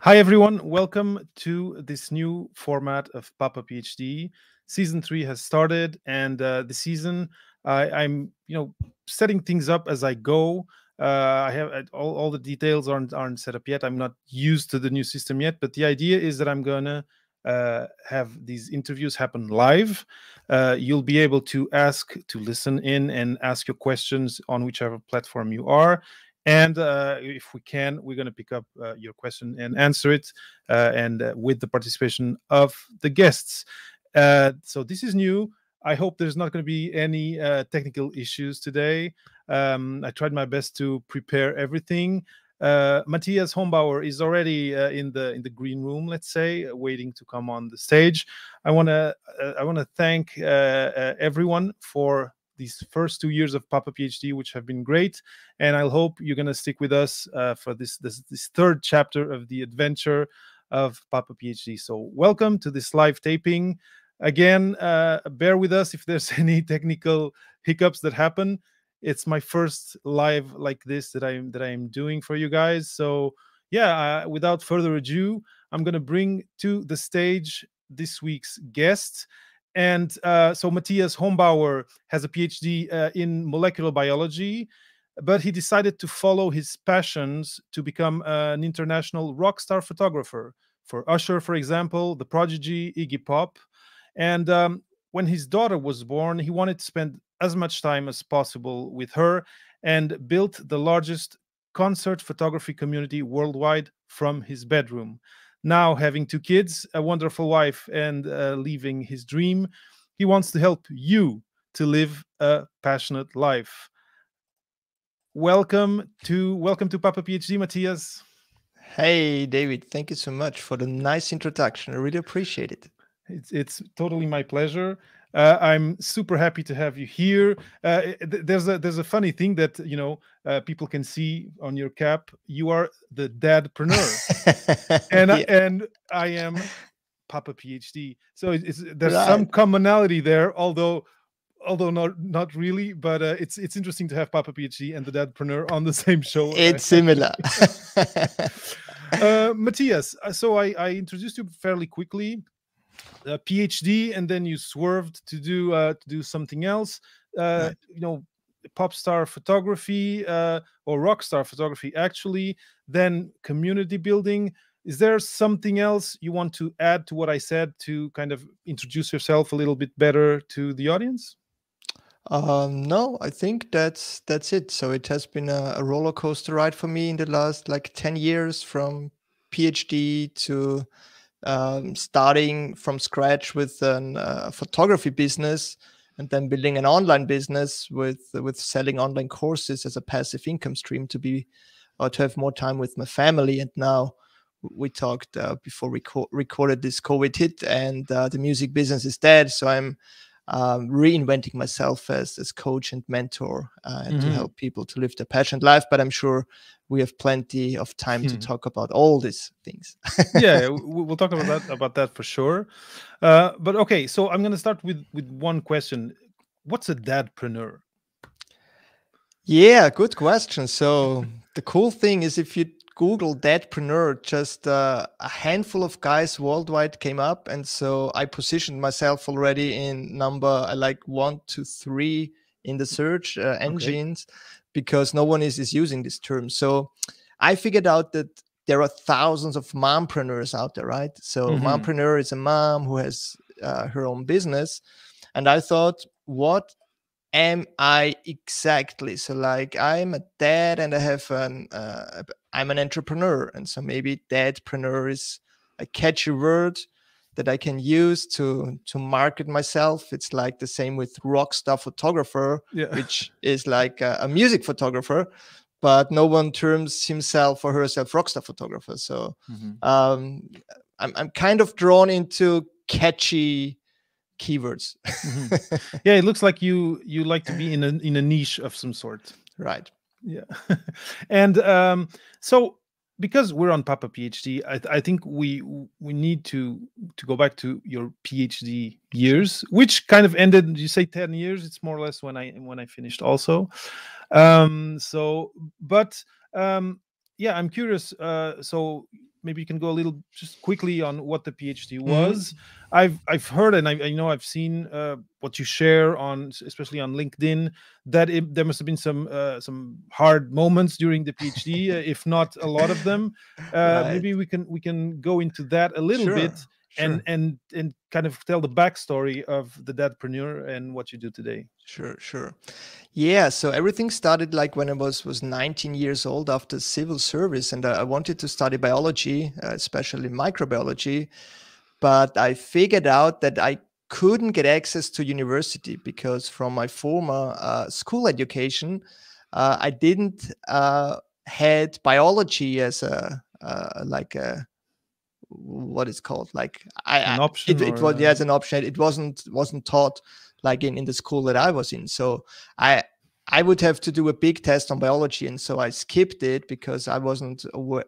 Hi, everyone. Welcome to this new format of Papa PhD. Season 3 has started, and the season I'm setting things up as I go. I have all the details aren't set up yet. I'm not used to the new system yet, but the idea is that I'm gonna have these interviews happen live. You'll be able to listen in and ask your questions on whichever platform you are. And if we can, we're going to pick up your question and answer it, and with the participation of the guests. So this is new. I hope there's not going to be any technical issues today. I tried my best to prepare everything. Matthias Hombauer is already in the green room, let's say, waiting to come on the stage. I want to thank everyone for these first 2 years of Papa PhD, which have been great, and I hope you're going to stick with us for this third chapter of the adventure of Papa PhD. So welcome to this live taping. Again, bear with us if there's any technical hiccups that happen. It's my first live like this that I'm doing for you guys. So yeah, without further ado, I'm going to bring to the stage this week's guest. And so Matthias Hombauer has a PhD in molecular biology, but he decided to follow his passions to become an international rockstar photographer for Usher, for example, the Prodigy, Iggy Pop. And when his daughter was born, he wanted to spend as much time as possible with her and built the largest concert photography community worldwide from his bedroom. Now, having 2 kids, a wonderful wife, and leaving his dream, he wants to help you to live a passionate life. Welcome to Papa PhD, Matthias. Hey, David, thank you so much for the nice introduction. I really appreciate it. It's totally my pleasure. I'm super happy to have you here. There's a funny thing that people can see on your cap. You are the Dadpreneur, and Yeah. and I am Papa PhD. So there's Right. some commonality there, although not really. But it's interesting to have Papa PhD and the Dadpreneur on the same show. It's similar. Matthias, so I introduced you fairly quickly. PhD, and then you swerved to do something else. Right. Pop star photography, or rock star photography, actually. Then community building. Is there something else you want to add to what I said to kind of introduce yourself a little bit better to the audience? No, I think that's it. So it has been a roller coaster ride for me in the last like 10 years, from PhD to starting from scratch with a photography business, and then building an online business with selling online courses as a passive income stream to have more time with my family. And now we talked before we recorded this, COVID hit, and the music business is dead. So I'm reinventing myself as coach and mentor, and to help people to live their passionate life. But I'm sure we have plenty of time to talk about all these things. Yeah, we'll talk about that for sure. But okay, so I'm going to start with one question. What's a dadpreneur? Yeah, good question. So the cool thing is, if you Google Dadpreneur, just a handful of guys worldwide came up. And so I positioned myself already in number like 1 to 3 in the search engines, because no one is using this term. So I figured out that there are thousands of mompreneurs out there, right? So mompreneur is a mom who has her own business. And I thought, what am I exactly? So like, I'm a dad and I have I'm an entrepreneur. And so maybe dadpreneur is a catchy word that I can use to market myself. It's like the same with rockstar photographer, which is like a music photographer, but no one terms himself or herself rockstar photographer. So I'm kind of drawn into catchy keywords. Yeah, it looks like you like to be in a niche of some sort. Right. Yeah. And so, because we're on Papa PhD, I think we need to go back to your PhD years, which kind of ended. You say 10 years. It's more or less when I finished also. So, but yeah, I'm curious. So maybe you can go a little just quickly on what the PhD Mhm. was. I've heard, and I know I've seen what you share on, especially on LinkedIn, that there must have been some hard moments during the PhD, if not a lot of them. Right. Maybe we can go into that a little bit, Sure. and Sure. kind of tell the backstory of the Dadpreneur and what you do today. Sure. Sure. Yeah, so everything started like when I was 19 years old after civil service, and I wanted to study biology, especially microbiology, but I figured out that I couldn't get access to university because from my former school education, I didn't had biology as a like a what it's called like An it, option, it or was, yeah, as an option. It wasn't taught like in the school that I was in, so i I would have to do a big test on biology, and so I skipped it because I wasn't aware.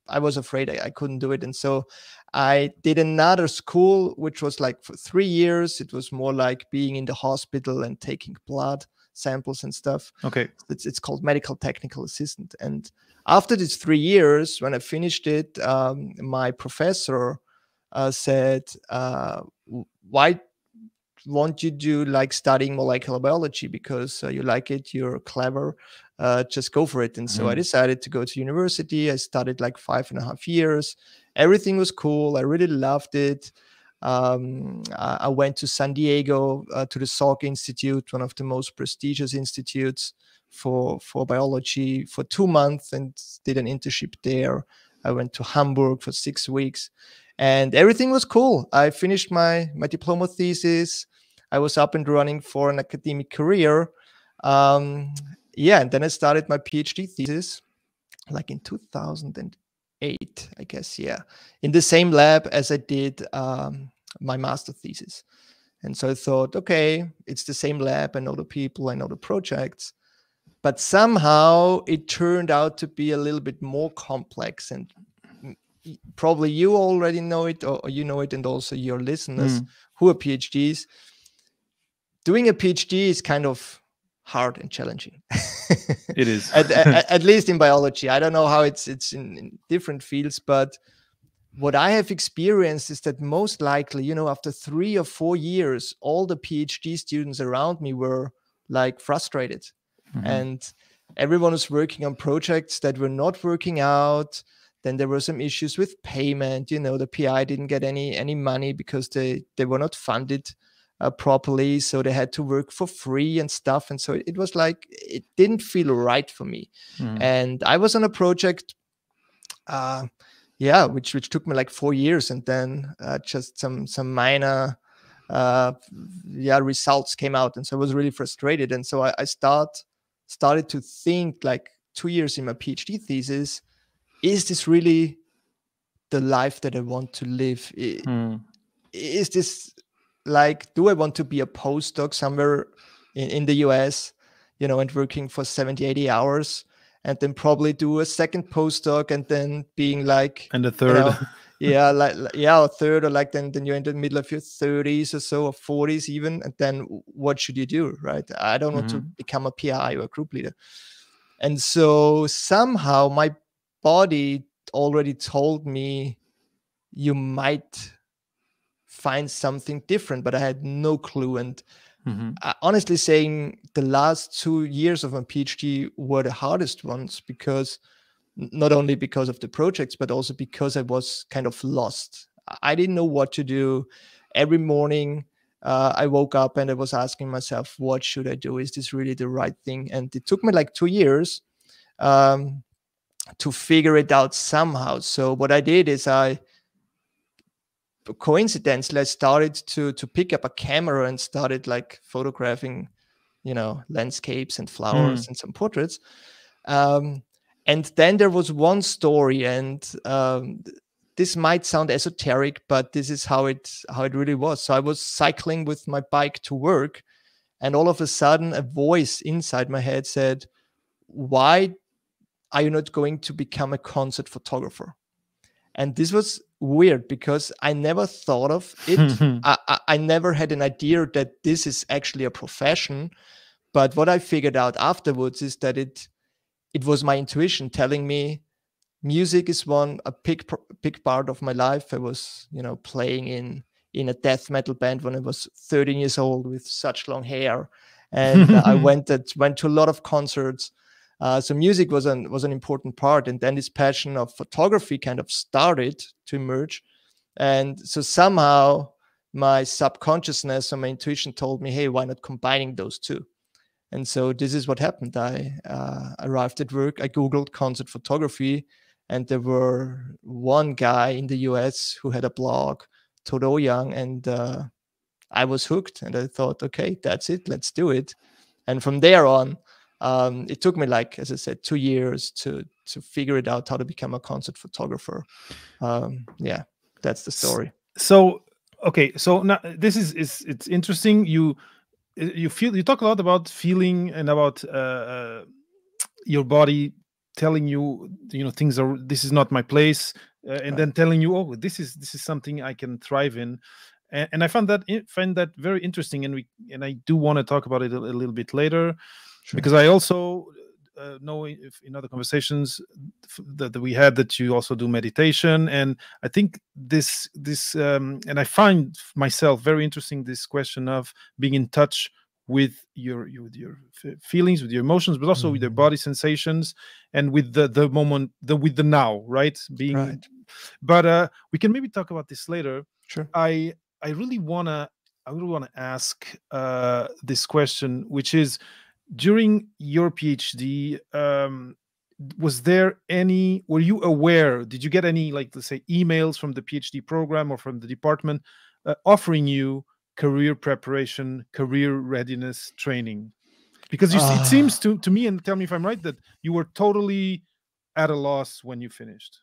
I was afraid I couldn't do it, and so I did another school which was like for 3 years. It was more like being in the hospital and taking blood samples and stuff. okay. It's called medical technical assistant. And after these 3 years, when I finished it, my professor said, "Why won't you do like studying molecular biology? Because you like it, you're clever, just go for it." And so I Mhm. decided to go to university. I studied like 5.5 years. Everything was cool. I really loved it. I went to San Diego to the Salk Institute, one of the most prestigious institutes for biology, for 2 months, and did an internship there. I went to Hamburg for 6 weeks, and everything was cool. I finished my diploma thesis. I was up and running for an academic career. Yeah, and then I started my PhD thesis like in 2008, I guess. Yeah, in the same lab as I did my master thesis. And so I thought, okay, it's the same lab. I know the people, I know the projects, but somehow it turned out to be a little bit more complex. And probably you already know it, or you know it, and also your listeners Mm. who are PhDs. Doing a PhD is kind of hard and challenging. It is. At least in biology. I don't know how it's in different fields, but what I have experienced is that most likely, after 3 or 4 years, all the PhD students around me were like frustrated, Mhm. and everyone was working on projects that were not working out. Then there were some issues with payment. The PI didn't get any money because they were not funded properly, so they had to work for free and stuff. And so it was like it didn't feel right for me. Mhm. And I was on a project, which took me like 4 years, and then just some minor results came out, and so I was really frustrated. And so I started to think, like 2 years in my PhD thesis, is this really the life that I want to live? Mm. Is this like, do I want to be a postdoc somewhere in the US, and working for 70, 80 hours, and then probably do a second postdoc, and then being like, And the you third. know, a third, or like then you're in the middle of your 30s or so, or 40s even, and then what should you do, right? I don't want to Mhm. become a PI or a group leader. And so somehow my body already told me you might find something different, but I had no clue. And Mhm. honestly saying, the last 2 years of my PhD were the hardest ones, because not only because of the projects, but also because I was kind of lost. I didn't know what to do. Every morning, I woke up and I was asking myself, what should I do? Is this really the right thing? And it took me like 2 years to figure it out somehow. So what I did is coincidentally, I started to pick up a camera and started like photographing, landscapes and flowers Mm. and some portraits. Um, and then there was one story, and this might sound esoteric, but this is how it really was. So I was cycling with my bike to work, and all of a sudden, a voice inside my head said, "Why are you not going to become a concert photographer?" And this was weird because I never thought of it. I never had an idea that this is actually a profession. But what I figured out afterwards is that it was my intuition telling me music is a big part of my life. I was, playing in a death metal band when I was 13 years old with such long hair, and I went to a lot of concerts. So music was an important part, and then this passion of photography kind of started to emerge. And so somehow my subconsciousness or my intuition told me, hey, why not combining those two? And so this is what happened. I arrived at work, I Googled concert photography, and there were one guy in the US who had a blog, Todo Young, and I was hooked. And I thought, okay, that's it, let's do it. And from there on, it took me, like, as I said, 2 years to figure it out how to become a concert photographer. Yeah, that's the story. So, okay, so now this is it's interesting. You talk a lot about feeling and about your body telling you, things are, this is not my place, and then telling you, oh, this is something I can thrive in. And I find that very interesting, and I do want to talk about it a little bit later. Sure. Because I also know if in other conversations that we had that you also do meditation, and I think this and I find myself very interesting, this question of being in touch with your feelings, with your emotions, but also with your body sensations, and with the moment, with the now, right? But we can maybe talk about this later. Sure. I really wanna ask this question, which is, during your PhD, were you aware, did you get any, like, let's say, emails from the PhD program or from the department offering you career preparation, career readiness training? Because it seems to me, and tell me if I'm right, that you were totally at a loss when you finished.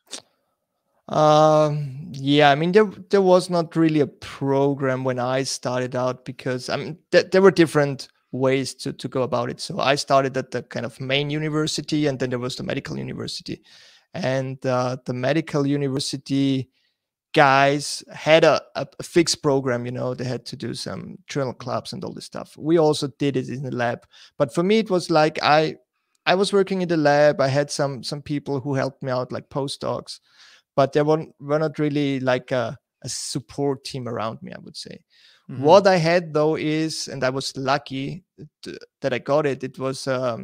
Yeah, I mean, there was not really a program when I started out, because there were different ways to go about it. So I started at the kind of main university, and then there was the medical university. And the medical university guys had a fixed program, they had to do some journal clubs and all this stuff. We also did it in the lab. But for me, it was like I was working in the lab. I had some people who helped me out, like postdocs, but there were not really like a support team around me, I would say. Mm-hmm. What I had, though, is, and I was lucky that I got it, it was a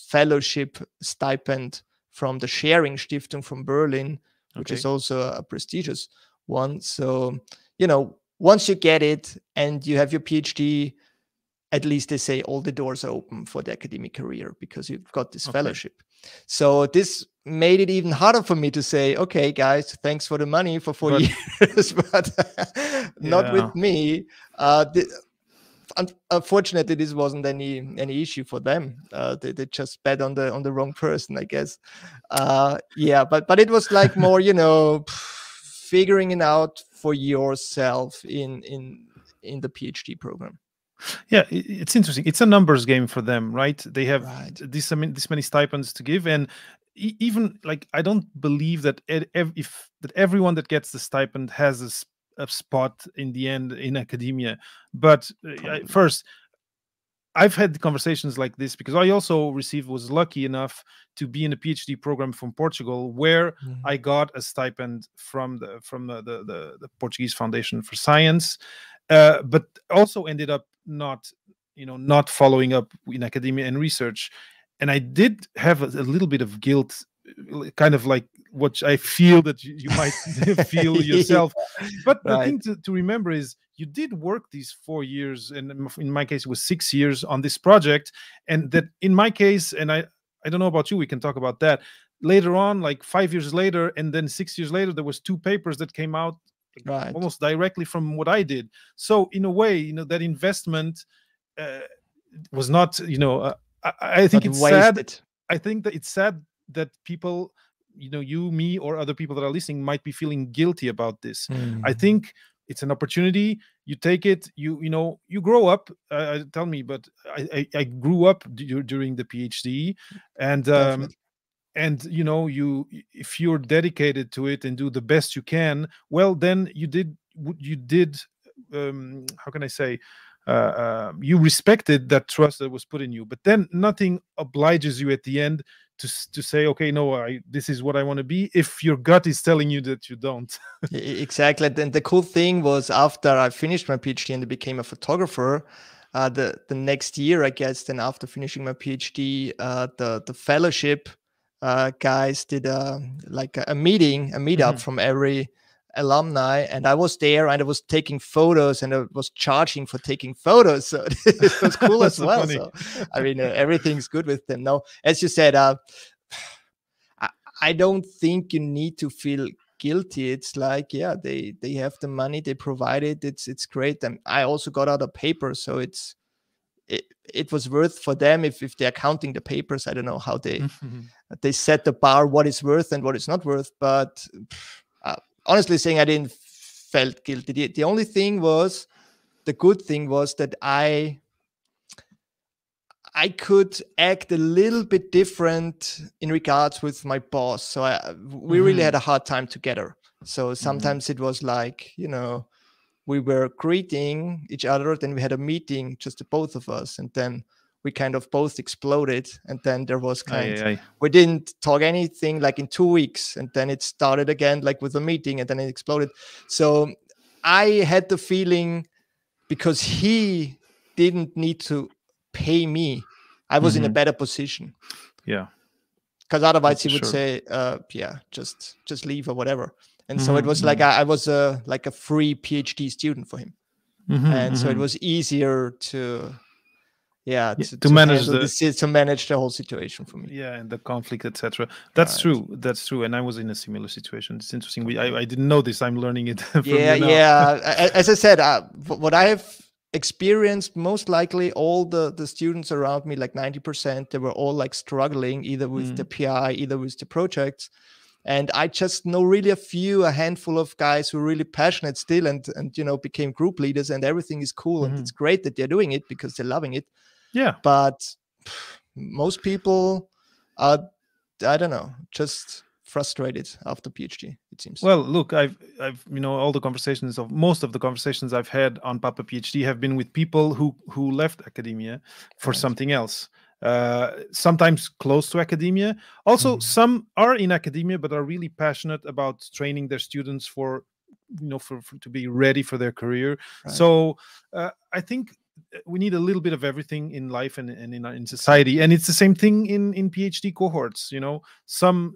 fellowship stipend from the Sharing Stiftung from Berlin, which is also a prestigious one. So, once you get it and you have your PhD, at least they say all the doors are open for the academic career because you've got this fellowship. So this made it even harder for me to say, okay, guys, thanks for the money for 4 years, but not with me. Unfortunately, this wasn't any issue for them. They just bet on the wrong person, I guess. But it was like more, figuring it out for yourself in the PhD program. Yeah, it's interesting. It's a numbers game for them, right? They have this many stipends to give, and even, like, I don't believe that that everyone that gets the stipend has a spot in the end in academia. But first, I've had conversations like this because I also was lucky enough to be in a PhD program from Portugal, where I got a stipend from the Portuguese Foundation for Science, but also ended up not following up in academia and research. And I did have a little bit of guilt, kind of like what I feel that you might feel yourself. But the thing to remember is, you did work these 4 years, and in my case it was 6 years on this project. And that, in my case, and I don't know about you, we can talk about that later on, like 5 years later, and then 6 years later, there was 2 papers that came out almost directly from what I did. So in a way, that investment was not, I think it's sad. I think that it's sad that people, you, me, or other people that are listening might be feeling guilty about this. I think it's an opportunity. You take it. You grow up. Tell me, but I grew up during the PhD, and if you're dedicated to it and do the best you can, well, then you did. How can I say? You respected that trust that was put in you, but then nothing obliges you at the end to say, okay, no, this is what I want to be, if your gut is telling you that you don't. Exactly. And the cool thing was, after I finished my PhD and I became a photographer, the next year, I guess, then after finishing my PhD, the fellowship guys did like a meetup from every alumni, and I was there and I was taking photos and I was charging for taking photos, so it was cool as So well. funny. So I mean, everything's good with them. No, as you said, I don't think you need to feel guilty. It's like, yeah, they have the money, they provide it, it's great. And I also got out a paper, so it was worth for them if they're counting the papers. I don't know how they set the bar, what is worth and what is not worth, but honestly saying, I didn't felt guilty. The only thing was, the good thing was that I could act a little bit different in regards with my boss. So we really had a hard time together. So sometimes it was like, we were greeting each other, then we had a meeting, just the both of us, and then we kind of both exploded. And then there was we didn't talk anything like in 2 weeks, and then it started again like with a meeting, and then it exploded. So I had the feeling, because he didn't need to pay me, I was in a better position. Yeah. Because otherwise he would say, yeah, just leave or whatever. And so it was like I was like a free PhD student for him. And so it was easier to manage to manage the whole situation for me. Yeah, and the conflict, etc. That's true. That's true. And I was in a similar situation. It's interesting. I didn't know this. I'm learning it from you now. Yeah. As I said, what I have experienced, most likely all the students around me, like 90%, they were all like struggling either with the PI, either with the projects. And I just know really a handful of guys who are really passionate still and became group leaders, and everything is cool. And it's great that they're doing it because they're loving it. Yeah. But most people are, I don't know, just frustrated after PhD, it seems. Well, look, I've most of the conversations I've had on Papa PhD have been with people who left academia for something else. Sometimes close to academia. Also, some are in academia but are really passionate about training their students for to be ready for their career. Right. So I think we need a little bit of everything in life and in society, and it's the same thing in PhD cohorts. Some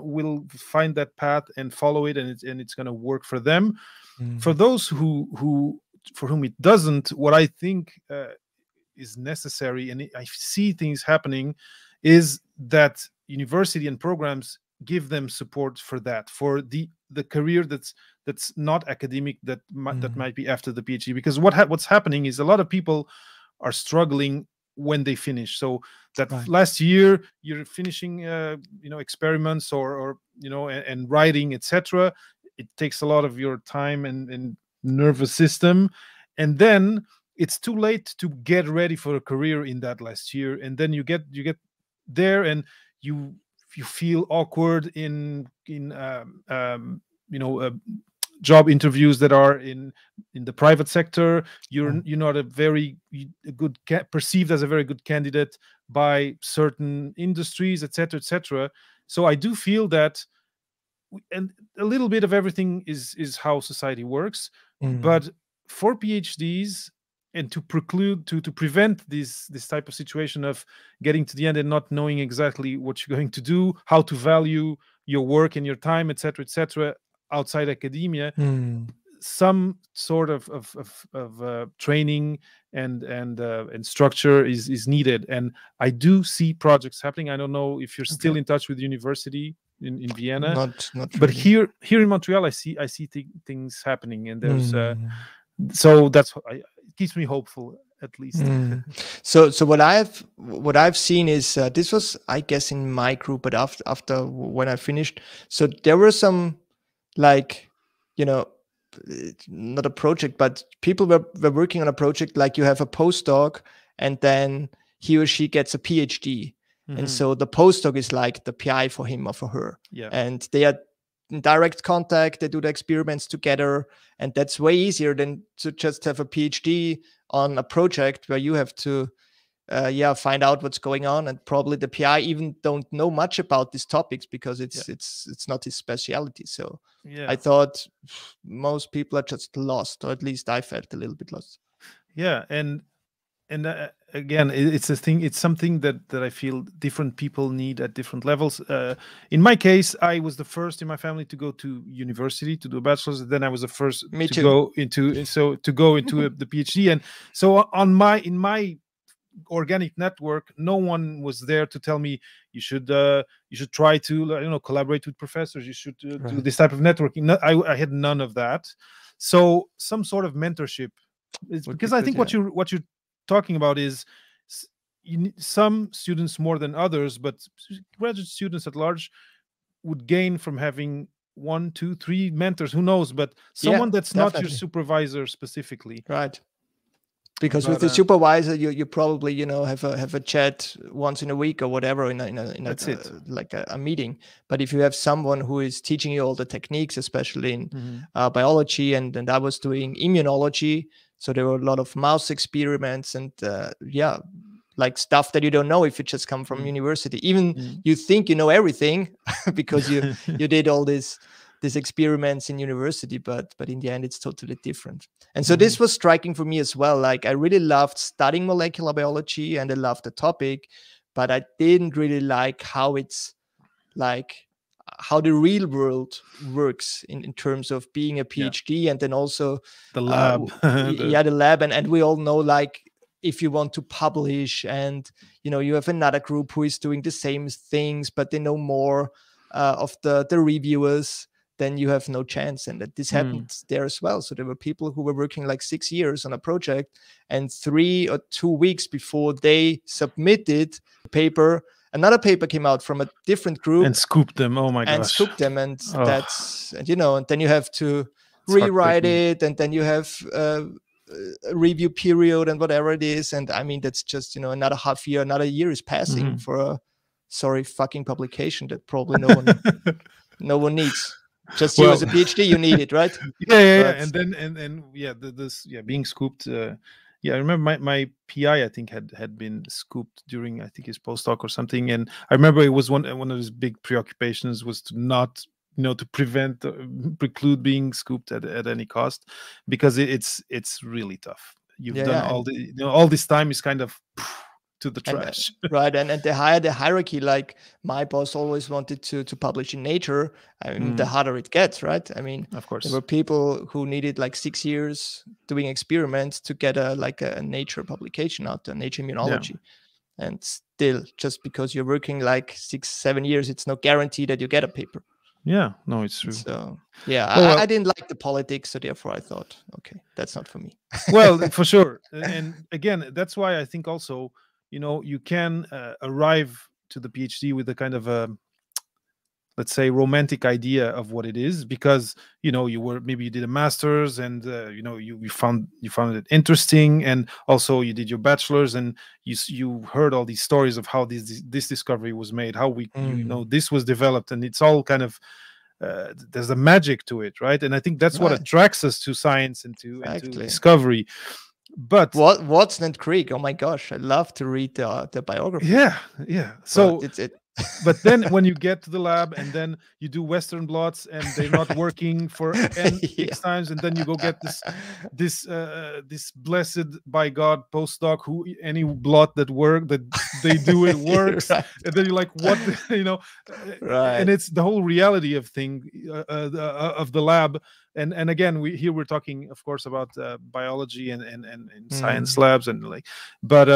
will find that path and follow it, and it's going to work for them. For those for whom it doesn't, what I think is necessary, and I see things happening, is that university and programs give them support for that, for the career that's not academic, that might be after the PhD. Because what's happening is a lot of people are struggling when they finish. So that last year you're finishing experiments or and writing, etc. It takes a lot of your time and nervous system, and then it's too late to get ready for a career in that last year. And then you get there and you feel awkward in job interviews that are in the private sector. You're not perceived as a very good candidate by certain industries, etc., etc. So I do feel that, and a little bit of everything is how society works. But for PhDs, and to prevent this type of situation of getting to the end and not knowing exactly what you're going to do, how to value your work and your time, etc., outside academia, some sort of training and structure is needed. And I do see projects happening. I don't know if you're still in touch with the university in Vienna, not but really. here in Montreal, I see things happening, and there's so that's it keeps me hopeful, at least. So what I've seen is this was, I guess, in my group, but after when I finished, so there were some, like, not a project, but people were working on a project, like you have a postdoc and then he or she gets a PhD. And so the postdoc is like the PI for him or for her. Yeah. And they are in direct contact, they do the experiments together, and that's way easier than to just have a PhD on a project where you have to find out what's going on. And probably the PI even don't know much about these topics because it's not his specialty. So I thought most people are just lost, or at least I felt a little bit lost. Yeah, and again, it's a thing. It's something that I feel different people need at different levels. In my case, I was the first in my family to go to university to do a bachelor's. Then I was the first to go into the PhD. And so in my organic network, no one was there to tell me you should try to collaborate with professors. You should do this type of networking. I had none of that. So some sort of mentorship. It's because I think what you're talking about is some students more than others, but graduate students at large would gain from having 1, 2, 3 mentors. Who knows? But someone that's not your supervisor specifically, right? Because with the supervisor, you probably have a chat once in a week or whatever in a meeting. But if you have someone who is teaching you all the techniques, especially in biology, and I was doing immunology, so there were a lot of mouse experiments and like stuff that you don't know if you just come from university. Even you think you know everything because you did all these experiments in university, but in the end it's totally different. And so this was striking for me as well. Like I really loved studying molecular biology and I loved the topic, but I didn't really like how the real world works in terms of being a PhD and then also the lab. The lab. And we all know, like, if you want to publish and you have another group who is doing the same things, but they know more of the reviewers, then you have no chance. And this happened there as well. So there were people who were working like 6 years on a project, and 3 or 2 weeks before they submitted the paper, another paper came out from a different group and scooped them. Oh my gosh. And scooped them. And that's, and then you have to rewrite it, and then you have a review period and whatever it is. And I mean, that's just, another half year, another year is passing for a sorry fucking publication that probably no one needs. Just you as a PhD, you need it, right? Yeah. And then being scooped. I remember my PI, I think, had been scooped during, I think, his postdoc or something. And I remember it was one of his big preoccupations was to not, to preclude being scooped at any cost, because it's really tough. You've done all this time is kind of to the trash. Right. And the higher the hierarchy, like my boss always wanted to publish in Nature, I mean, the harder it gets, right? I mean, of course, there were people who needed like 6 years doing experiments to get a Nature publication out there, Nature Immunology. And still, just because you're working like 6-7 years, it's no guarantee that you get a paper. Yeah, no, it's true. So I didn't like the politics, so therefore I thought, okay, that's not for me. Well, for sure. And again, that's why I think also, you can arrive to the PhD with a kind of a, let's say, romantic idea of what it is, because you did a master's and you found it interesting, and also you did your bachelor's and you heard all these stories of how this discovery was made, how this was developed, and it's all kind of there's a magic to it, right? And I think that's what attracts us to science and to discovery. But Watson and Crick, oh my gosh, I love to read the biography. Yeah. So but then when you get to the lab and then you do Western blots and they're not working for X times, and then you go get this blessed by God postdoc who any blot that they do it works, and then you're like, what, right? And it's the whole reality of of the lab. And again, we're talking, of course, about biology and science labs but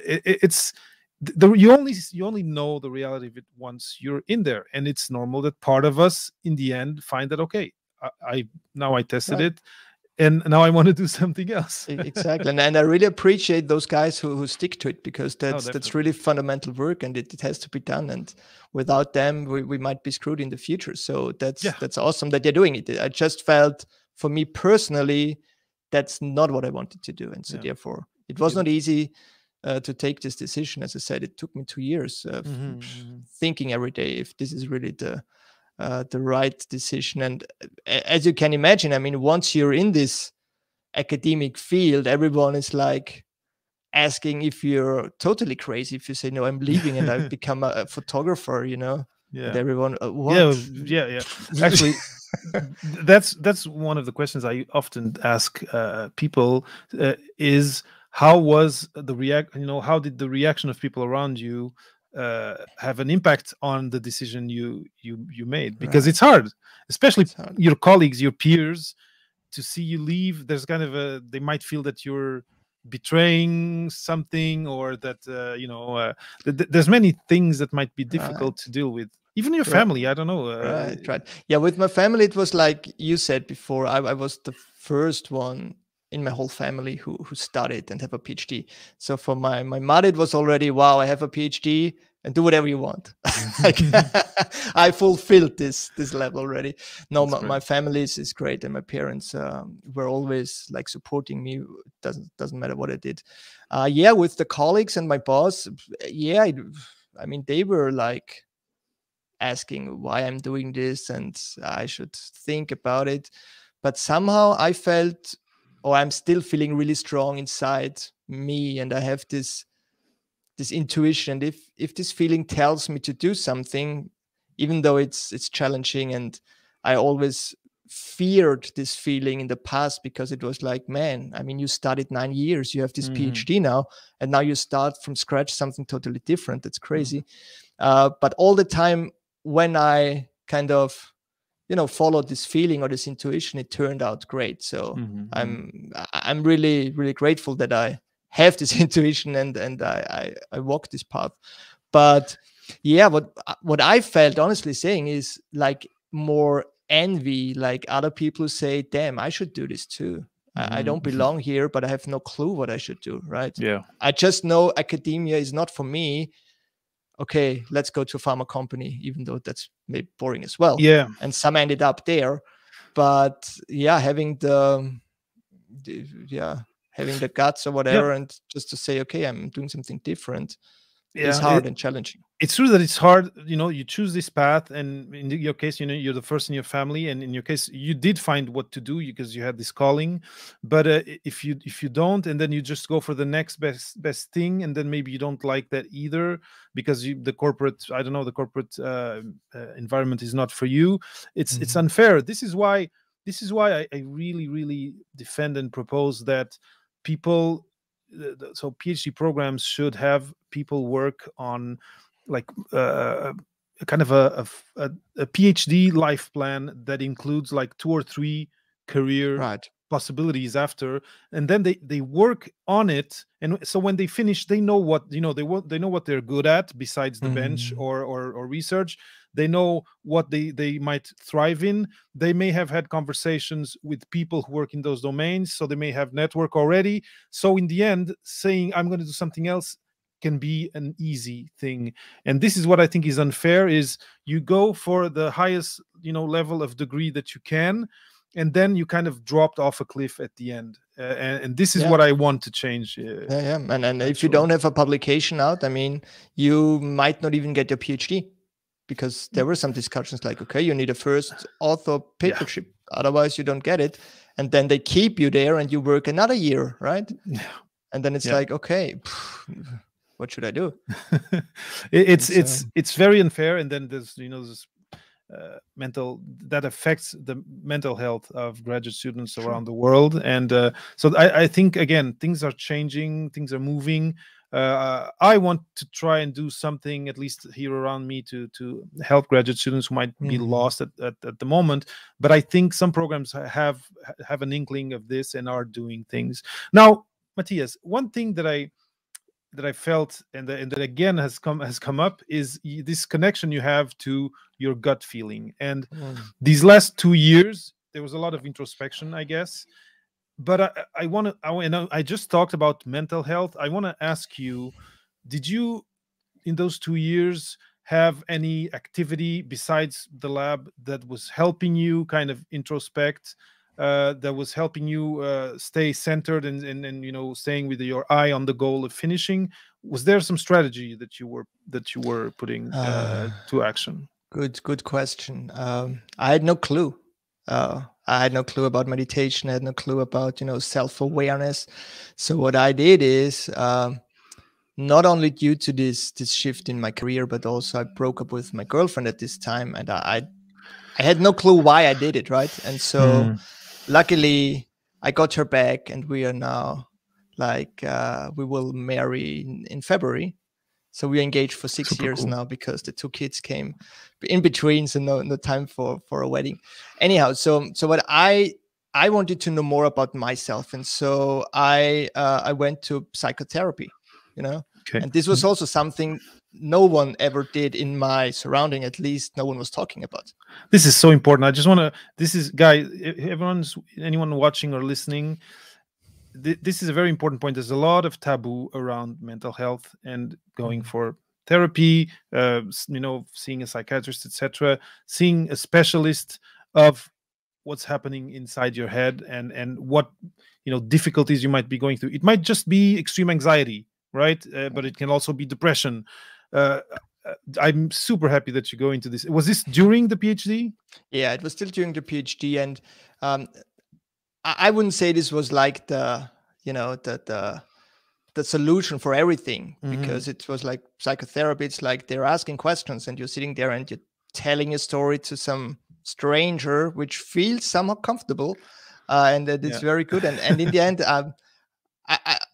it's. You only know the reality of it once you're in there, and it's normal that part of us in the end find that, okay, I tested it, and now I want to do something else. Exactly. And I really appreciate those guys who stick to it, because that's really fundamental work, and it has to be done, and without them we might be screwed in the future. So that's awesome that they're doing it. I just felt, for me personally, that's not what I wanted to do, and so therefore it was not easy to take this decision. As I said, it took me 2 years of thinking every day if this is really the right decision. And as you can imagine, I mean, once you're in this academic field, everyone is like asking if you're totally crazy if you say, no, I'm leaving and I've become a photographer, you know. And Yeah. everyone, Yeah. what? Yeah. Actually, that's one of the questions I often ask people is how was the how did the reaction of people around you have an impact on the decision you made? Because Right. it's hard, especially It's hard. your colleagues, your peers, to see you leave. There's kind of they might feel that you're betraying something, or that there's many things that might be difficult Right. to deal with. Even your Right. family, I don't know. Right. Yeah, with my family, it was like you said before. I was the first one in my whole family who studied and have a PhD. So for my mother, it was already, wow, I have a PhD and do whatever you want. Like, I fulfilled this level already. No, That's my great. family is great, and my parents were always like supporting me. Doesn't matter what I did. Yeah, with the colleagues and my boss, yeah, I mean, they were like asking why I'm doing this and I should think about it. But somehow I felt, or I'm still feeling really strong inside me, and I have this intuition. And if this feeling tells me to do something, even though it's challenging, and I always feared this feeling in the past because it was like, man, I mean, you studied 9 years, you have this PhD now, and now you start from scratch something totally different. That's crazy. But all the time when I kind of followed this feeling or this intuition, it turned out great. So I'm really really grateful that I have this intuition and I walk this path. But yeah, what I felt, honestly saying, is like more envy, like other people say, damn, I should do this too. I don't belong here, but I have no clue what I should do, right? Yeah. I just know academia is not for me. Okay, let's go to a pharma company, even though that's maybe boring as well. Yeah. And some ended up there. But yeah, having the having the guts or Yeah. whatever, and just to say, okay, I'm doing something different, is Yeah. hard and challenging. It's true that it's hard. You choose this path, and in your case, you're the first in your family, and in your case, you did find what to do because you had this calling. But if you don't, and then you just go for the next best thing, and then maybe you don't like that either because the corporate, I don't know, the corporate environment is not for you. It's unfair. This is why I really really defend and propose that people. So PhD programs should have people work on like kind of a PhD life plan that includes like 2 or 3 career Right. possibilities after, and then they work on it, and so when they finish, they know what they know what they're good at besides the bench or research. They know what they might thrive in. They may have had conversations with people who work in those domains, so they may have network already. So in the end, saying I'm going to do something else can be an easy thing. And this is what I think is unfair: is you go for the highest level of degree that you can, and then you kind of dropped off a cliff at the end. And this is Yeah. what I want to change. Yeah. And if you don't have a publication out, I mean, you might not even get your PhD, because there were some discussions like, okay, you need a first author papership, otherwise you don't get it. And then they keep you there and you work another year, right? Yeah. And then it's like, okay, what should I do? It's very unfair. And then there's this mental that affects the mental health of graduate students around the world. And so I think, again, things are changing, things are moving. I want to try and do something, at least here around me, to help graduate students who might be lost at the moment. But I think some programs have an inkling of this and are doing things now. Matthias, one thing that I felt, and that again has come up, is this connection you have to your gut feeling. And these last 2 years, there was a lot of introspection, I guess. But I just talked about mental health. I want to ask you, did you, in those 2 years, have any activity besides the lab that was helping you kind of introspect, that was helping you stay centered and staying with your eye on the goal of finishing? Was there some strategy that you were putting to action? Good question. I had no clue. I had no clue about meditation. I had no clue about, self-awareness. So what I did is, not only due to this shift in my career, but also I broke up with my girlfriend at this time, and I had no clue why I did it, right? And so luckily I got her back, and we are now like we will marry in February. So we're engaged for 6 Super years cool. now because the 2 kids came in between, so no time for a wedding. Anyhow, so what I wanted to know more about myself, and so I went to psychotherapy, Okay. and this was also something no one ever did in my surrounding. At least no one was talking about. This is so important. I just want to. This is, guys. Anyone watching or listening, this is a very important point. There's a lot of taboo around mental health and going for therapy, seeing a psychiatrist, etc., seeing a specialist of what's happening inside your head, and what difficulties you might be going through. It might just be extreme anxiety, right? But it can also be depression. I'm super happy that you go into this. Was this during the PhD? Yeah, it was still during the PhD, and I wouldn't say this was like the solution for everything, because it was like psychotherapy. It's like they're asking questions and you're sitting there and you're telling a story to some stranger, which feels somewhat comfortable, and that it's very good. And in the end,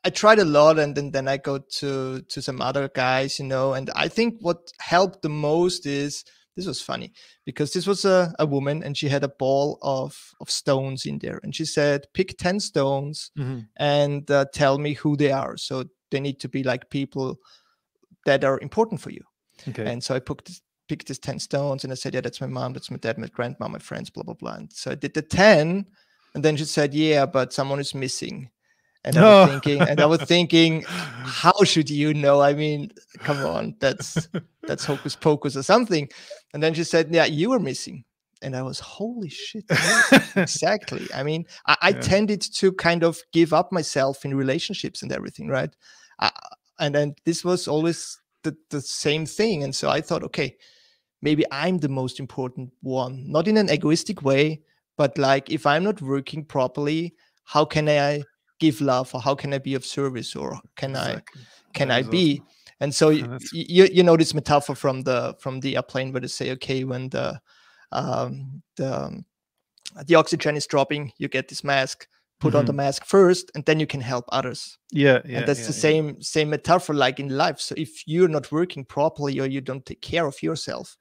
I tried a lot, and then I go to some other guys, and I think what helped the most is, this was funny, because this was a woman, and she had a ball of stones in there, and she said, pick 10 stones and tell me who they are. So they need to be like people that are important for you. Okay. And so I picked these 10 stones, and I said, yeah, that's my mom, that's my dad, my grandma, my friends, blah, blah, blah. And so I did the 10, and then she said, yeah, but someone is missing. And I was thinking, how should you know? I mean, come on, that's hocus pocus or something. And then she said, yeah, you were missing. And I was, holy shit. Yes, exactly. I mean, I tended to kind of give up myself in relationships and everything, right? And then this was always the same thing. And so I thought, okay, maybe I'm the most important one, not in an egoistic way, but like, if I'm not working properly, how can I give love, or how can I be of service, or can I be? Awesome. And so you know this metaphor from the airplane, where they say, okay, when the oxygen is dropping, you get this mask, put on the mask first, and then you can help others. And that's the same metaphor like in life. So if you're not working properly, or you don't take care of yourself,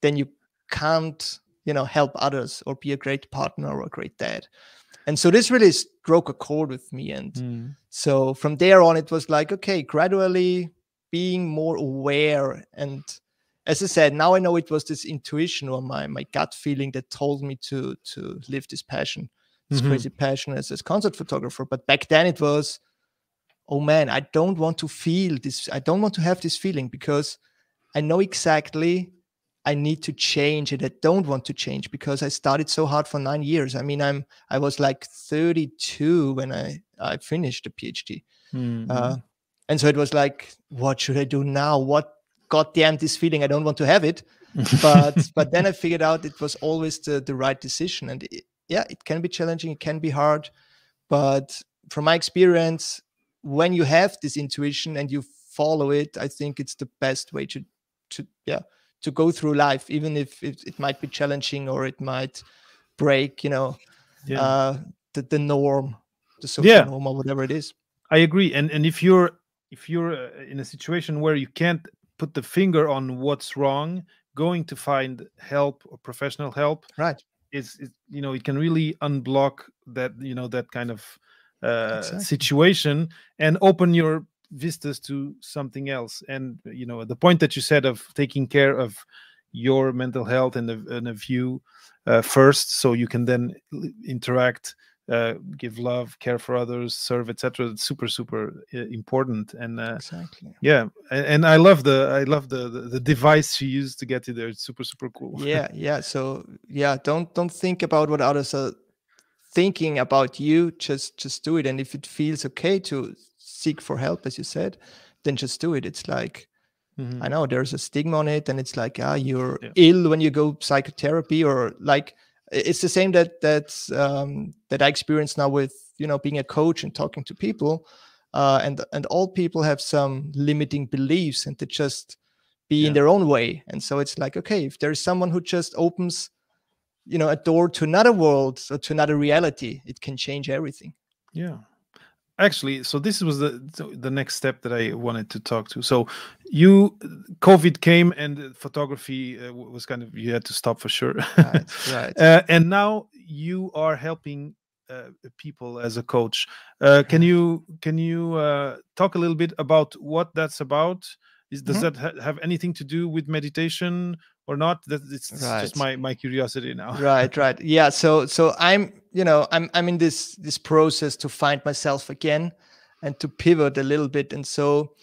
then you can't help others, or be a great partner or a great dad. And so this really struck a chord with me. And so from there on, it was like, okay, gradually being more aware. And as I said, now I know it was this intuition, or my gut feeling, that told me to live this passion, this crazy passion as a concert photographer. But back then it was, oh man, I don't want to feel this. I don't want to have this feeling, because I know exactly I need to change it. I don't want to change, because I studied so hard for 9 years. I mean, I was like 32 when I finished the PhD. And so it was like, what should I do now? What, goddamn, this feeling, I don't want to have it. But then I figured out it was always the right decision. And it can be challenging, it can be hard. But from my experience, when you have this intuition and you follow it, I think it's the best way to go through life, even if it might be challenging, or it might break, the norm, the social norm, or whatever it is. I agree. And if you're in a situation where you can't put the finger on what's wrong, going to find help, or professional help, right, is it can really unblock that that kind of situation, and open your vistas to something else. And the point that you said of taking care of your mental health and a view first, so you can then interact, give love, care for others, serve, etc. It's super important. And exactly. And I love the device you use to get you there. It's super cool. So don't think about what others are thinking about you. Just do it. And if it feels okay to seek for help, as you said, then just do it. It's like, I know there's a stigma on it, and it's like, you're ill when you go psychotherapy, or like it's the same that I experience now with, being a coach and talking to people, and all people have some limiting beliefs, and they just be in their own way. And so it's like, okay, if there's someone who just opens, a door to another world or to another reality, it can change everything. Yeah. Actually, so this was the next step that I wanted to talk to. So COVID came, and photography was kind of, you had to stop for sure. Right. And now you are helping people as a coach. Can you talk a little bit about what that's about? Does that have anything to do with meditation or not? That it's just my curiosity now. Right. Yeah. So I'm in this process to find myself again and to pivot a little bit. And so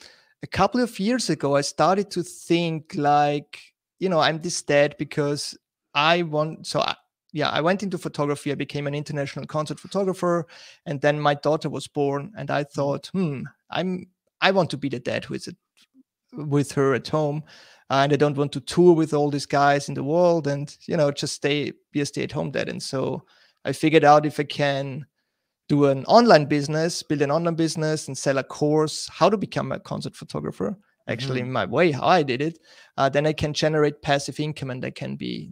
a couple of years ago, I started to think like, I'm this dad because I want. I went into photography. I became an international concert photographer, and then my daughter was born, and I thought, I want to be the dad who is with her at home, and I don't want to tour with all these guys in the world, and just be a stay-at-home dad. And so I figured out if I can do an online business, build an online business, and sell a course how to become a concert photographer. Actually, my way how I did it, then I can generate passive income, and I can be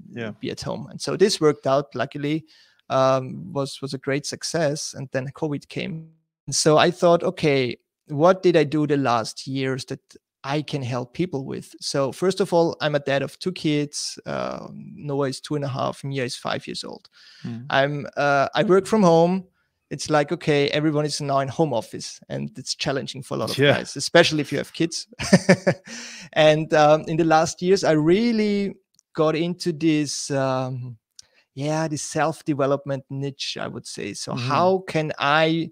at home. And so this worked out. Luckily, was a great success. And then COVID came, and so I thought, okay, what did I do the last years that I can help people with? So first of all, I'm a dad of 2 kids. Noah is 2.5, Mia is 5 years old. I work from home. It's like, okay, everyone is now in home office, and it's challenging for a lot of guys, especially if you have kids. And in the last years, I really got into this, this self-development niche, I would say. So how can I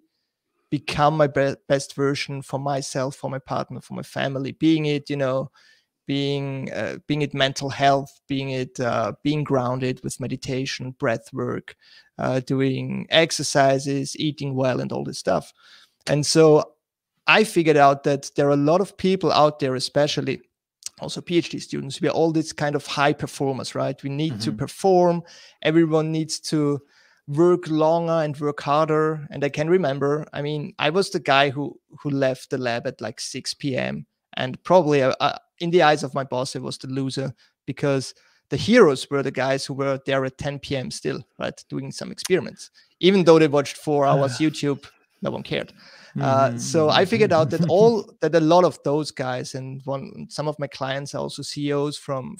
become my best version for myself, for my partner, for my family, being it, being it mental health, being it being grounded with meditation, breath work, doing exercises, eating well, and all this stuff. And so I figured out that there are a lot of people out there, especially also PhD students. We are all these kind of high performers, right? We need to perform. Everyone needs to work longer and work harder. And I can remember, I was the guy who left the lab at like 6 p.m. And probably in the eyes of my boss, I was the loser, because the heroes were the guys who were there at 10 p.m. still, right, doing some experiments. Even though they watched 4 hours YouTube, no one cared. So I figured out that a lot of those guys, and some of my clients are also CEOs from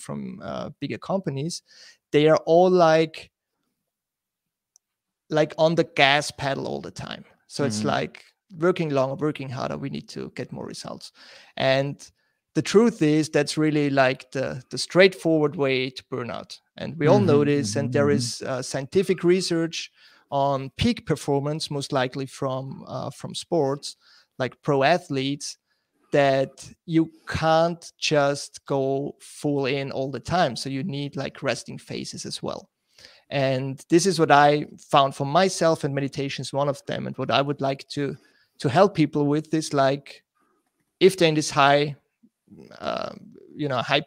bigger companies, they are all like on the gas pedal all the time. So it's like working longer, working harder. We need to get more results. And the truth is, that's really like the straightforward way to burn out. And we all know this. And there is scientific research on peak performance, most likely from sports, like pro athletes, that you can't just go full in all the time. So you need like resting phases as well. And this is what I found for myself, and meditation is one of them. And what I would like to help people with is, like, if they're in this high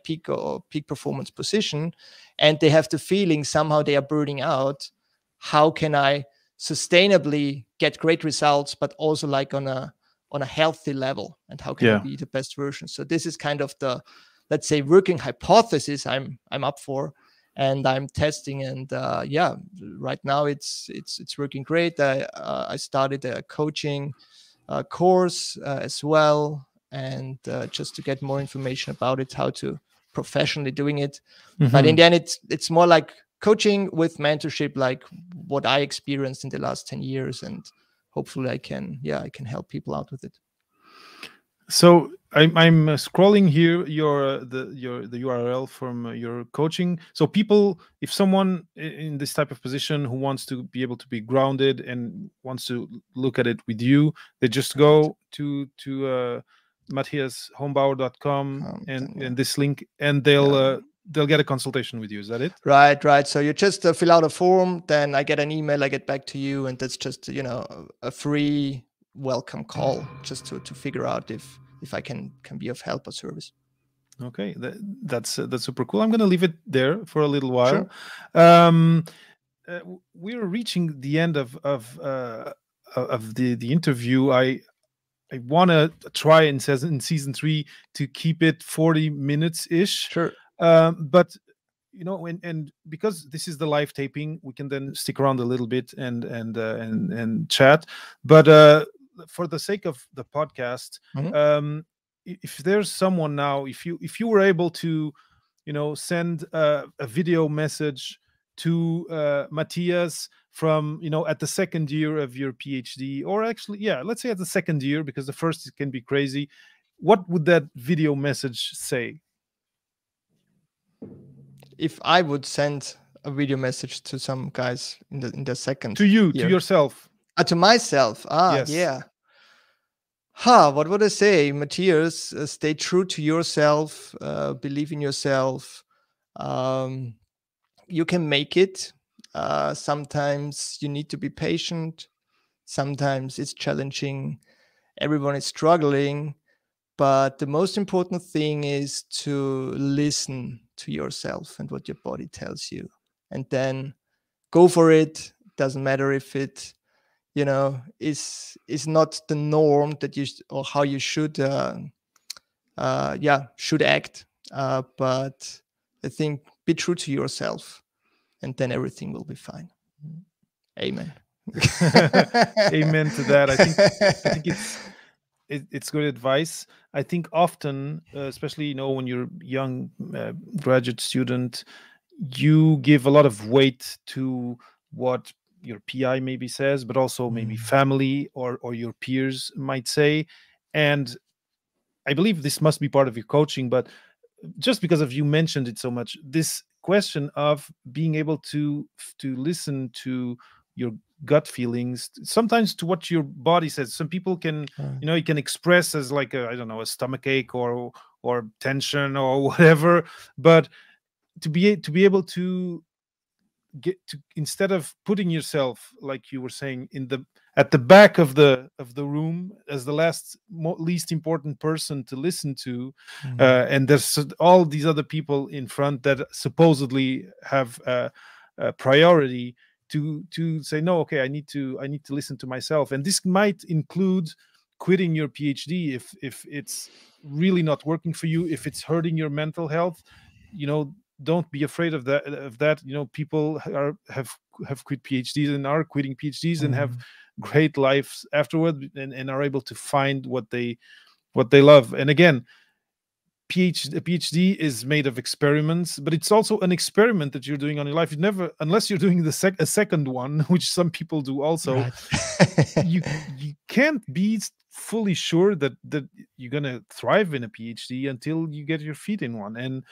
peak or peak performance position, and they have the feeling somehow they are burning out, how can I sustainably get great results, but also like on a healthy level, and how can I be the best version? So this is kind of the, let's say, working hypothesis I'm up for, and I'm testing. And right now it's working great. I started a coaching course as well, and just to get more information about it, how to professionally doing it. But in the end, it's more like coaching with mentorship, like what I experienced in the last 10 years, and hopefully I can help people out with it. So I'm scrolling here the URL from your coaching. So people, if someone in this type of position who wants to be able to be grounded and wants to look at it with you, they just go to MatthiasHombauer.com and this link, and they'll get a consultation with you. Is that it? Right. So you just fill out a form, then I get an email, I get back to you, and that's just a free welcome call, just to figure out if I can be of help or service. Okay, that's super cool. I'm going to leave it there for a little while. Sure. we're reaching the end of the interview. I want to try in season 3 to keep it 40 minutes ish. Sure. But and because this is the live taping, we can then stick around a little bit and chat. But for the sake of the podcast, if there's someone now, if you were able to, send a video message to Matthias from, at the second year of your PhD, or actually, yeah, let's say at the second year, because the first can be crazy, what would that video message say? If I would send a video message to some guys in the second to you, year. to yourself, to myself, yes. Yeah. What would I say, Matthias? Stay true to yourself. Believe in yourself. You can make it. Sometimes you need to be patient. Sometimes it's challenging. Everyone is struggling. But the most important thing is to listen to yourself and what your body tells you. And then go for it. Doesn't matter if it, is not the norm that you or how you should act. But I think be true to yourself, and then everything will be fine. Amen. Amen to that. I think it's good advice. I think often, especially when you're a young graduate student, you give a lot of weight to what your PI maybe says, but also maybe family or your peers might say. And I believe this must be part of your coaching, but just because of you mentioned it so much, this question of being able to listen to your gut feelings, sometimes to what your body says. Some people can, you can express as like a stomach ache or tension or whatever, but to be able to get to, instead of putting yourself, like you were saying, at the back of the room as the least important person to listen to, and there's all these other people in front that supposedly have a priority, to say no, okay, I need to listen to myself. And this might include quitting your PhD if it's really not working for you, if it's hurting your mental health. Don't be afraid of that. People have quit PhDs and are quitting PhDs and have great lives afterward, and are able to find what they love. And again, a PhD is made of experiments, but it's also an experiment that you're doing on your life. You never, unless you're doing a second one, which some people do also, right. you can't be fully sure that you're gonna thrive in a PhD until you get your feet in one. And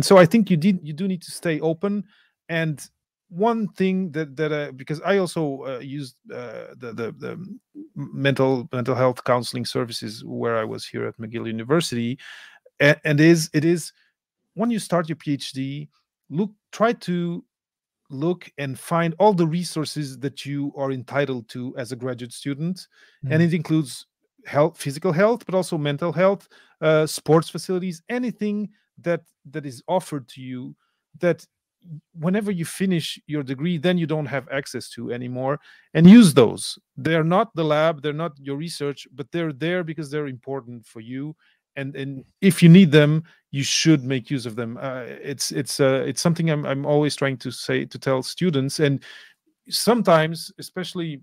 so I think you do need to stay open. And one thing that because I also used the mental health counseling services where I was here at McGill University, and it is when you start your PhD, try to look and find all the resources that you are entitled to as a graduate student, and it includes physical health, but also mental health, sports facilities, anything that is offered to you that whenever you finish your degree, then you don't have access to anymore. And use those. They're not the lab, they're not your research, but they're there because they're important for you. And if you need them, you should make use of them. It's something I'm always trying to tell students. And sometimes, especially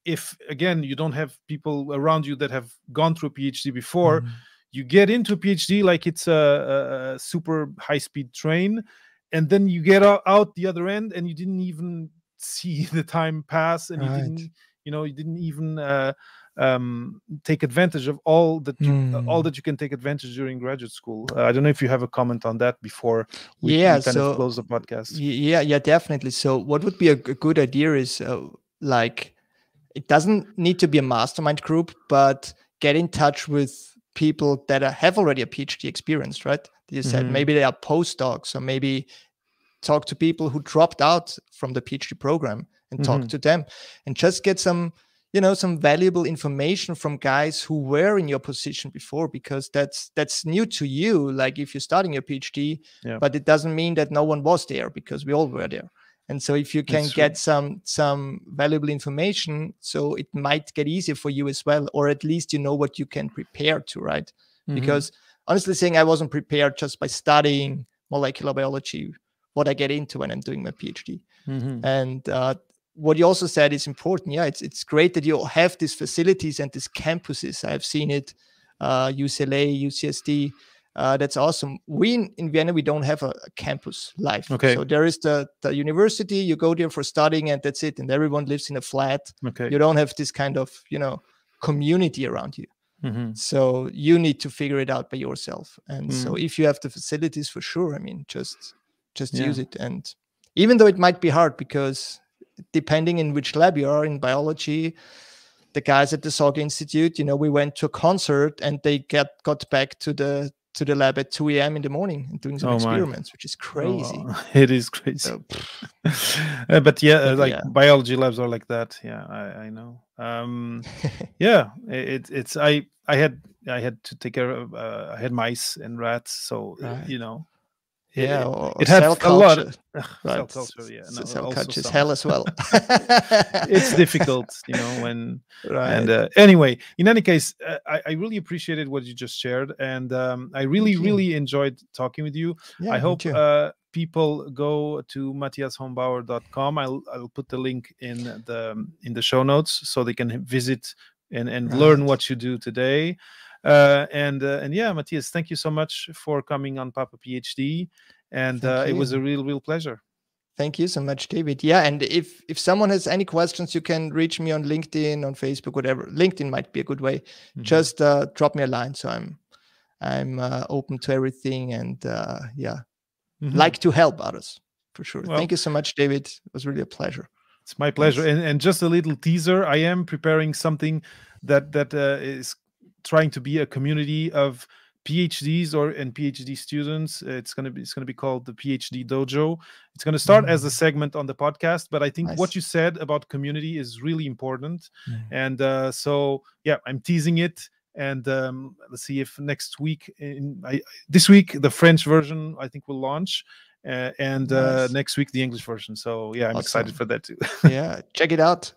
if, again, you don't have people around you that have gone through a PhD before, you get into a PhD like it's a super high-speed train, and then you get out the other end and you didn't even see the time pass, and you didn't even take advantage of all that you can take advantage during graduate school. I don't know if you have a comment on that before we kind of close the podcast. Yeah, definitely. So what would be a good idea is like, it doesn't need to be a mastermind group, but get in touch with people that have already a PhD experience, right? You said maybe they are postdocs, or maybe talk to people who dropped out from the PhD program and talk to them, and just get some valuable information from guys who were in your position before, because that's new to you. Like if you're starting your PhD, but it doesn't mean that no one was there, because we all were there. And so if you can get some valuable information, so it might get easier for you as well, or at least you know what you can prepare to, right? Because honestly saying, I wasn't prepared just by studying molecular biology, what I get into when I'm doing my PhD. And what you also said is important. Yeah, it's great that you have these facilities and these campuses. I've seen it, UCLA, UCSD. That's awesome. We in Vienna, we don't have a campus life. Okay. So there is the university, you go there for studying and that's it. And everyone lives in a flat. Okay. You don't have this kind of, community around you. So you need to figure it out by yourself. And so if you have the facilities, for sure, I mean, just use it. And even though it might be hard, because depending in which lab you are in biology, the guys at the Salk Institute, we went to a concert and they got back to the lab at 2 a.m. in the morning and doing some experiments, which is crazy. It is crazy. So, but biology labs are like that. Yeah, I know. Yeah, I had to take care of I had mice and rats, so it had a lot of cell culture. Yeah, cell culture is hell as well. It's difficult, when. And anyway, in any case, I really appreciated what you just shared, and I really enjoyed talking with you. Yeah, I hope people go to matthiashombauer.com. I'll put the link in the show notes so they can visit and learn what you do today. And yeah, Matthias, thank you so much for coming on Papa PhD, and it was a real pleasure. Thank you so much, David. Yeah, and if someone has any questions, you can reach me on LinkedIn, on Facebook, whatever. LinkedIn might be a good way. Just drop me a line. So I'm open to everything, and like to help others for sure. Well, thank you so much, David. It was really a pleasure. It's my pleasure. And just a little teaser, I am preparing something that is trying to be a community of PhDs and PhD students. It's going to be called the PhD Dojo. It's going to start as a segment on the podcast, but I think what you said about community is really important. And so yeah, I'm teasing it. And let's see if next week, this week, the French version I think will launch. And next week the English version. So yeah, I'm excited for that too. Yeah, check it out.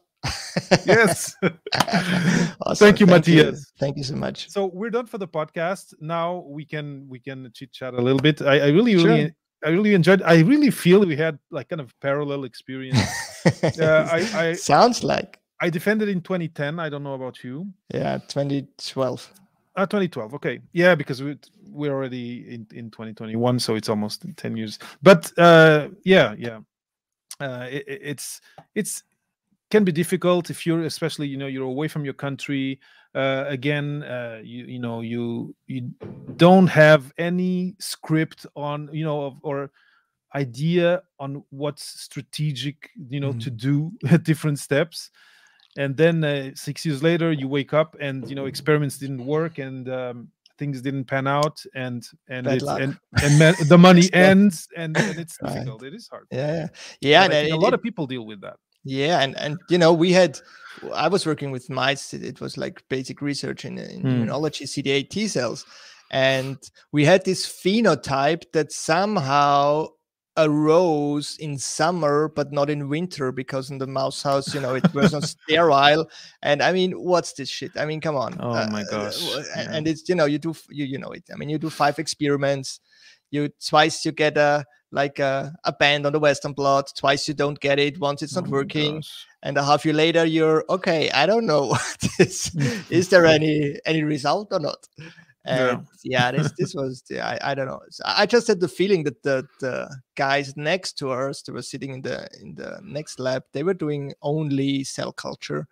Yes. Awesome. Thank you, Matthias. Thank you so much. So we're done for the podcast. Now we can chit chat a little bit. I really enjoyed. I really feel we had like kind of parallel experience. Sounds like. I defended in 2010. I don't know about you. Yeah, 2012. 2012. Okay. Yeah, because we're already in 2021, so it's almost 10 years. But it's can be difficult if you're, especially, you're away from your country. Again, you don't have any script on, or idea on what's strategic, to do at different steps. And then 6 years later, you wake up and, experiments didn't work, and things didn't pan out, and the money ends, and it's difficult. It is hard. Yeah. And I think a lot of people deal with that. Yeah, and I was working with mice. It was like basic research in immunology, CD8 T cells, and we had this phenotype that somehow arose in summer but not in winter, because in the mouse house, it was not sterile. And I mean, what's this shit? I mean, come on. Oh my gosh. And it's you do it. I mean, you do 5 experiments, twice you get a band on the Western blot, twice you don't get it, once it's not working, and a half year later you're okay, I don't know is there any result or not? And this was I don't know. So I just had the feeling that the guys next to us, they were sitting in the next lab, they were doing only cell culture,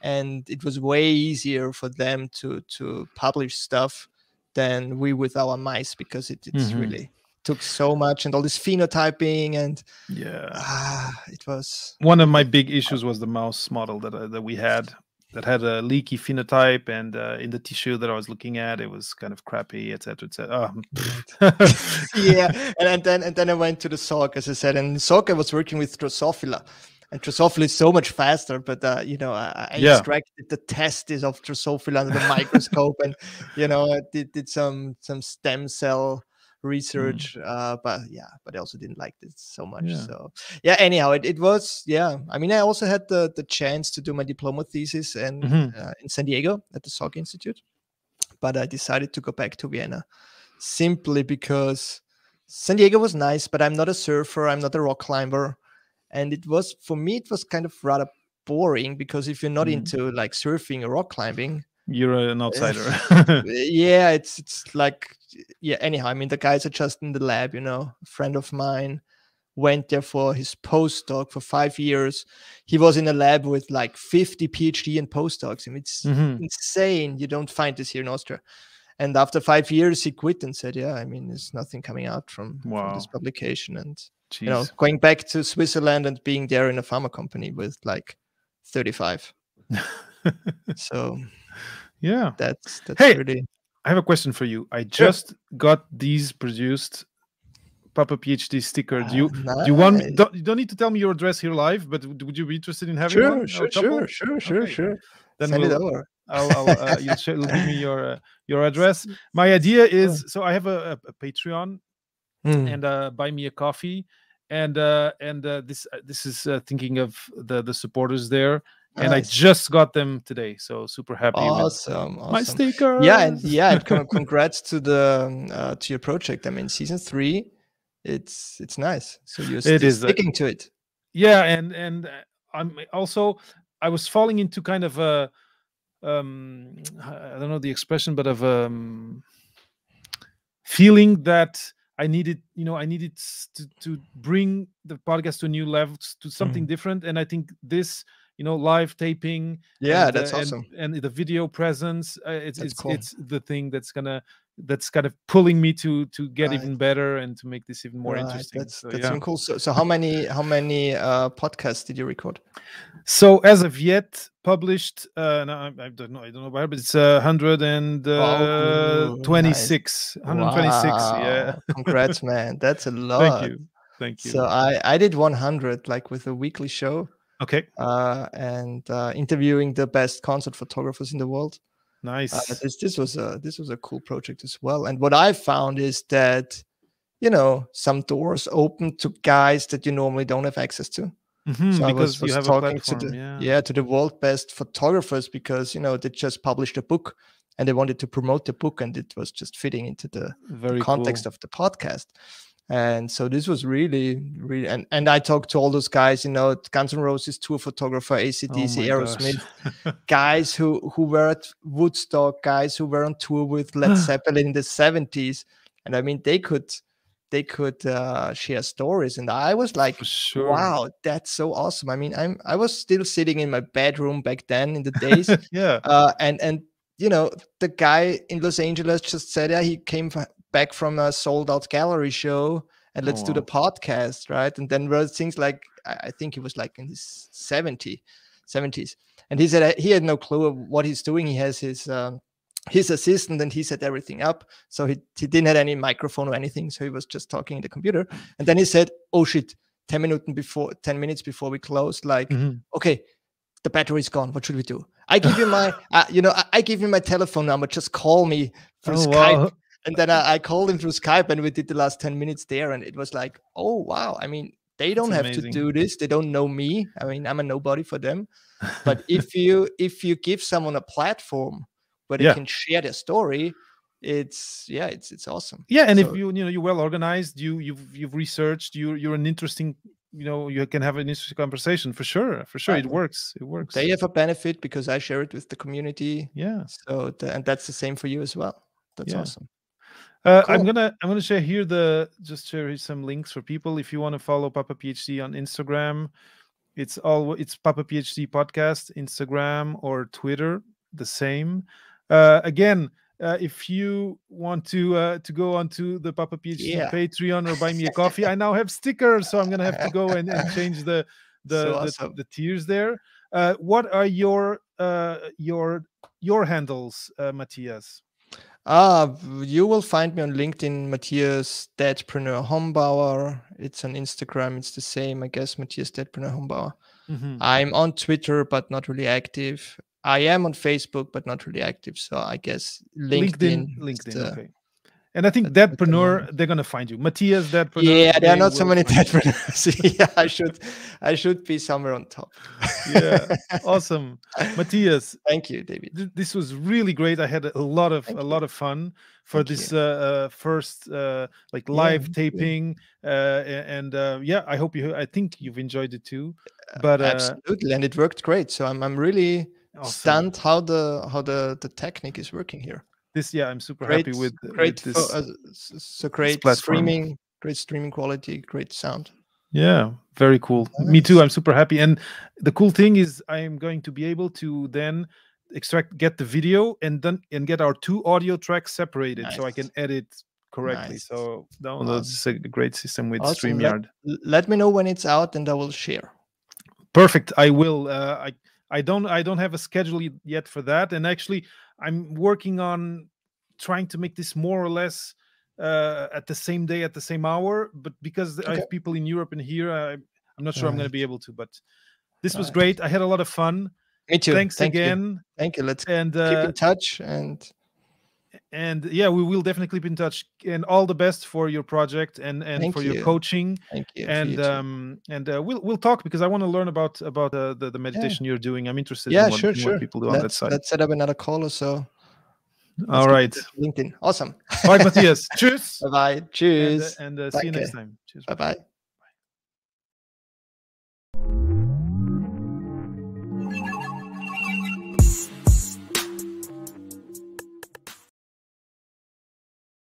and it was way easier for them to publish stuff than we with our mice, because it's really took so much, and all this phenotyping, and it was one of my big issues was the mouse model that we had that had a leaky phenotype, and in the tissue that I was looking at, it was kind of crappy, etc. Yeah, and then I went to the Salk, as I said, and Salk I was working with Drosophila, and Drosophila is so much faster, but I extracted the testes of Drosophila under the microscope, and I did some stem cell research, but I also didn't like it so much. Yeah. So yeah, anyhow, it was, I mean, I also had the chance to do my diploma thesis in San Diego at the Salk Institute, but I decided to go back to Vienna simply because San Diego was nice, but I'm not a surfer, I'm not a rock climber, and it was, for me, it was kind of rather boring, because if you're not into like surfing or rock climbing, you're an outsider. yeah, it's like, anyhow, I mean, the guys are just in the lab, a friend of mine went there for his postdoc for 5 years. He was in a lab with like 50 PhD and postdocs. I mean, it's insane. You don't find this here in Austria. And after 5 years, he quit and said, I mean, there's nothing coming out from this publication. And, going back to Switzerland and being there in a pharma company with like 35. So yeah, that's hey, really... I have a question for you. I just got these produced Papa PhD sticker. Do you want me, you don't need to tell me your address here live, but would you be interested in having one? Sure. Then Send it over. you'll give me your address. My idea is, so I have a Patreon and buy me a coffee, and this is thinking of the supporters there. Nice. And I just got them today, so super happy. Awesome. My sticker. And congrats to the to your project. I mean, season 3, it's nice. So you're still sticking to it. Yeah, and I'm also, I was falling into kind of a I don't know the expression, but of feeling that I needed to bring the podcast to a new level, to something different, and I think this, live taping, that's awesome, and the video presence, it's cool. It's the thing that's kind of pulling me to get even better and to make this even more interesting. That's even cool. So how many podcasts did you record? So as of yet, published, no, I don't know where, but it's 126. 126. Wow. Yeah. Congrats, man. That's a lot. Thank you. So I did 100, like with a weekly show. Okay. And interviewing the best concert photographers in the world. Nice. This was a cool project as well. And what I found is that, some doors open to guys that you normally don't have access to. So I was talking to the world best photographers, because they just published a book and they wanted to promote the book, and it was just fitting into the context of the podcast. And so this was really, really, and I talked to all those guys, Guns N' Roses tour photographer, AC/DC, Aerosmith, guys who were at Woodstock, guys who were on tour with Led Zeppelin in the 70s. And I mean, they could share stories. And I was like, wow, that's so awesome. I mean, I was still sitting in my bedroom back then in the days. And the guy in Los Angeles just said, he came back from a sold-out gallery show, and let's do the podcast, right? And then were things like, I think he was like in his 70s, and he said he had no clue of what he's doing. He has his assistant, and he set everything up, so he didn't have any microphone or anything, so he was just talking in the computer. And then he said, oh shit, 10 minutes before we closed, like, okay, the battery's gone, what should we do? I give you my I give you my telephone number, just call me through Skype. Wow. And then I called him through Skype, and we did the last 10 minutes there. And it was like, oh, wow. I mean, they don't have to do this. They don't know me. I mean, I'm a nobody for them. But if you give someone a platform where they can share their story, it's awesome. Yeah. And so, if you're well organized, you've researched, you're an interesting, you can have an interesting conversation for sure. It works. They have a benefit because I share it with the community. Yeah. So, and that's the same for you as well. That's awesome. Cool. I'm gonna share here share some links for people if you want to follow Papa PhD on Instagram. It's Papa PhD podcast, Instagram or Twitter, the same. Again, if you want to go onto the Papa PhD Patreon or buy me a coffee, I now have stickers, so I'm gonna have to go and change the tiers there. What are your handles, Matthias? You will find me on LinkedIn, Matthias Dadpreneur Hombauer. It's on Instagram, it's the same, I guess, Matthias Dadpreneur Hombauer. I'm on Twitter, but not really active. I am on Facebook, but not really active. So I guess LinkedIn. Okay. And I think That's the Dadpreneur, moment. they're gonna find you. Matthias Dadpreneur. Yeah, there are They not so will many find you. Dadpreneurs. Yeah, I should be somewhere on top. Yeah, awesome, Matthias. Thank you, David. This was really great. I had a lot Thank you. of fun for Thank this you. first like Yeah, live me too. taping, and yeah, I think you've enjoyed it too. But Absolutely, and it worked great. So I'm really awesome. stunned how the technique is working here. This, yeah, I'm super happy with this So this great platform. streaming quality, great sound. Yeah, very cool. Me too. I'm super happy. And the cool thing is I am going to be able to then get the video and get our two audio tracks separated, so I can Nice. edit correctly. Nice. So no, Wow. that's a great system with Awesome. StreamYard. Let me know when it's out and I will share. Perfect. I will. I don't have a schedule yet for that, and actually I'm working on trying to make this more or less at the same day, at the same hour. But because I have people in Europe and here, I'm not sure I'm going to be able to. But this was great. I had a lot of fun. Me too. Thanks Thank again. You. Thank you. Let's and keep in touch and yeah, we will definitely be in touch. And all the best for your project and for your coaching. Thank you. And we'll talk, because I want to learn about the meditation you're doing. I'm interested in what people do on that side. Let's set up another call or so. All right. LinkedIn. Awesome. All right, Matthias. Cheers. Bye-bye. Cheers. And see you next time. Cheers. Bye-bye.